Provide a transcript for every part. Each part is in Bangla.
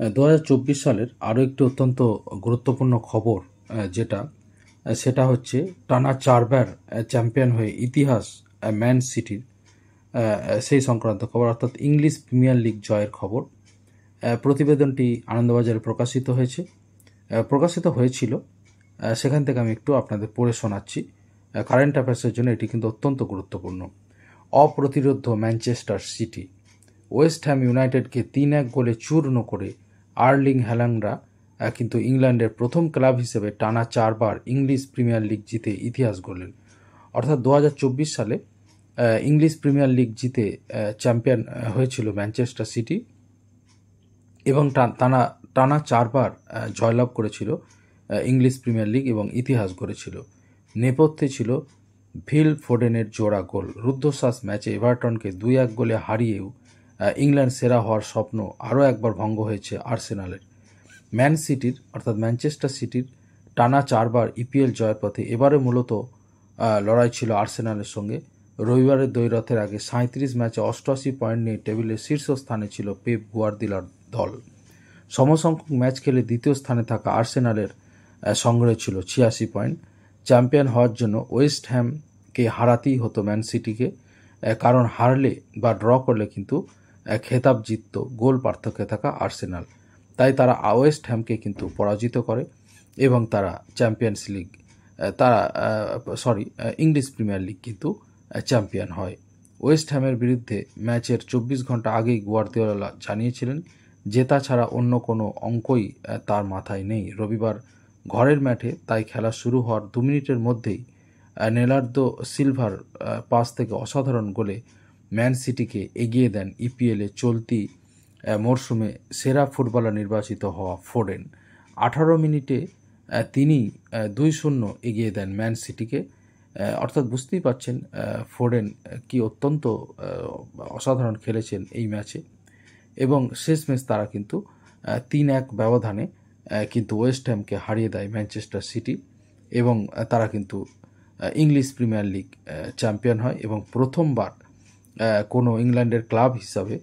2024 সালের আরও একটি অত্যন্ত গুরুত্বপূর্ণ খবর সেটা হচ্ছে টানা 4বার চ্যাম্পিয়ন হয়ে ইতিহাস ম্যান সিটির সেই সংক্রান্ত খবর, অর্থাৎ ইংলিশ প্রিমিয়ার লিগ জয়ের খবর। প্রতিবেদনটি আনন্দবাজারে প্রকাশিত হয়েছিল। সেখান থেকে আমি একটু আপনাদের পড়ে শোনাচ্ছি। কারেন্ট অ্যাফেয়ার্সের জন্য এটি কিন্তু অত্যন্ত গুরুত্বপূর্ণ। অপ্রতিরোধ্য ম্যানচেস্টার সিটি ওয়েস্ট হ্যাম ইউনাইটেডকে 3-1 গোলে চূর্ণ করে আর্লিং হ্যালান্ডরা কিন্তু ইংল্যান্ডের প্রথম ক্লাব হিসেবে টানা 4বার ইংলিশ প্রিমিয়ার লিগ জিতে ইতিহাস গড়লেন। অর্থাৎ 2024 সালে ইংলিশ প্রিমিয়ার লিগ জিতে চ্যাম্পিয়ন হয়েছিল ম্যানচেস্টার সিটি এবং টানা 4বার জয়লাভ করেছিল ইংলিশ প্রিমিয়ার লিগ এবং ইতিহাস গড়েছিল। নেপথ্যে ছিল ভিল ফোডেনের জোড়া গোল। রুদ্ধশ্বাস ম্যাচে এভারটনকে 2-1 গোলে হারিয়েও ইংল্যান্ড সেরা হওয়ার স্বপ্ন আরও একবার ভঙ্গ হয়েছে আর্সেনালের। ম্যান সিটির অর্থাৎ ম্যানচেস্টার সিটির টানা 4বার ইপিএল জয়ের পথে এবারে মূলত লড়াই ছিল আর্সেনালের সঙ্গে। রবিবারের দ্বৈরথের আগে 37 ম্যাচে 88 পয়েন্ট নিয়ে টেবিলের শীর্ষস্থানে ছিল পেপ গুয়ার্দিওলার দল। সমসংখ্যক ম্যাচ খেলে দ্বিতীয় স্থানে থাকা আর্সেনালের সংগ্রহে ছিল 86 পয়েন্ট। চ্যাম্পিয়ন হওয়ার জন্য ওয়েস্ট হ্যামকে হারাতেই হতো ম্যান সিটিকে, কারণ হারলে বা ড্র করলে কিন্তু খেতাব জিতত গোল পার্থক্যে থাকা আর্সেনাল। তাই তারা ওয়েস্ট হ্যামকে কিন্তু পরাজিত করে এবং তারা ইংলিশ প্রিমিয়ার লিগ কিন্তু চ্যাম্পিয়ন হয়। ওয়েস্ট হ্যামের বিরুদ্ধে ম্যাচের 24 ঘন্টা আগেই গুয়ার্দিওলা জানিয়েছিলেন জেতা ছাড়া অন্য কোনো অঙ্কই তার মাথায় নেই। রবিবার ঘরের মাঠে তাই খেলা শুরু হওয়ার 2 মিনিটের মধ্যেই নেলার্দো সিলভার পাস থেকে অসাধারণ গোলে ম্যান সিটিকে এগিয়ে দেন ইপিএলে চলতি মরশুমে সেরা ফুটবলার নির্বাচিত হওয়া ফোডেন। 18 মিনিটে তিনি 2-0 এগিয়ে দেন ম্যান সিটিকে। অর্থাৎ বুঝতেই পারছেন ফোডেন কি অত্যন্ত অসাধারণ খেলেছেন এই ম্যাচে। এবং শেষমেশ তারা কিন্তু 3-1 ব্যবধানে কিন্তু ওয়েস্ট হ্যামকে হারিয়ে দেয় ম্যানচেস্টার সিটি এবং তারা কিন্তু ইংলিশ প্রিমিয়ার লিগ চ্যাম্পিয়ন হয় এবং প্রথমবার কোনো ইংল্যান্ডের ক্লাব হিসাবে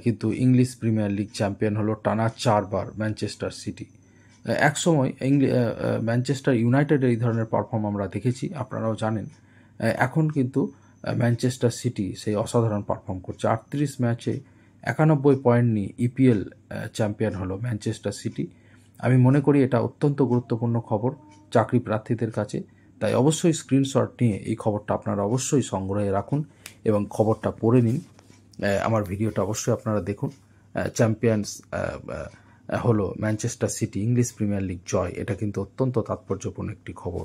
কিন্তু ইংলিশ প্রিমিয়ার লিগ চ্যাম্পিয়ন হলো টানা 4বার ম্যানচেস্টার সিটি। একসময় ম্যানচেস্টার ইউনাইটেডের এই ধরনের পারফর্ম আমরা দেখেছি, আপনারাও জানেন। এখন কিন্তু ম্যানচেস্টার সিটি সেই অসাধারণ পারফর্ম করছে। 38 ম্যাচে 91 পয়েন্ট নিয়ে ইপিএল চ্যাম্পিয়ন হলো ম্যানচেস্টার সিটি। আমি মনে করি এটা অত্যন্ত গুরুত্বপূর্ণ খবর চাকরি প্রার্থীদের কাছে। তাই অবশ্যই স্ক্রিনশট নিয়ে এই খবরটা আপনারা অবশ্যই সংগ্রহে রাখুন এবং খবরটা পড়ে নিন। আমার ভিডিওটা অবশ্যই আপনারা দেখুন। চ্যাম্পিয়ন্স হলো Manchester City, English Premier League জয়, এটা কিন্তু অত্যন্ত তাৎপর্যপূর্ণ একটি খবর।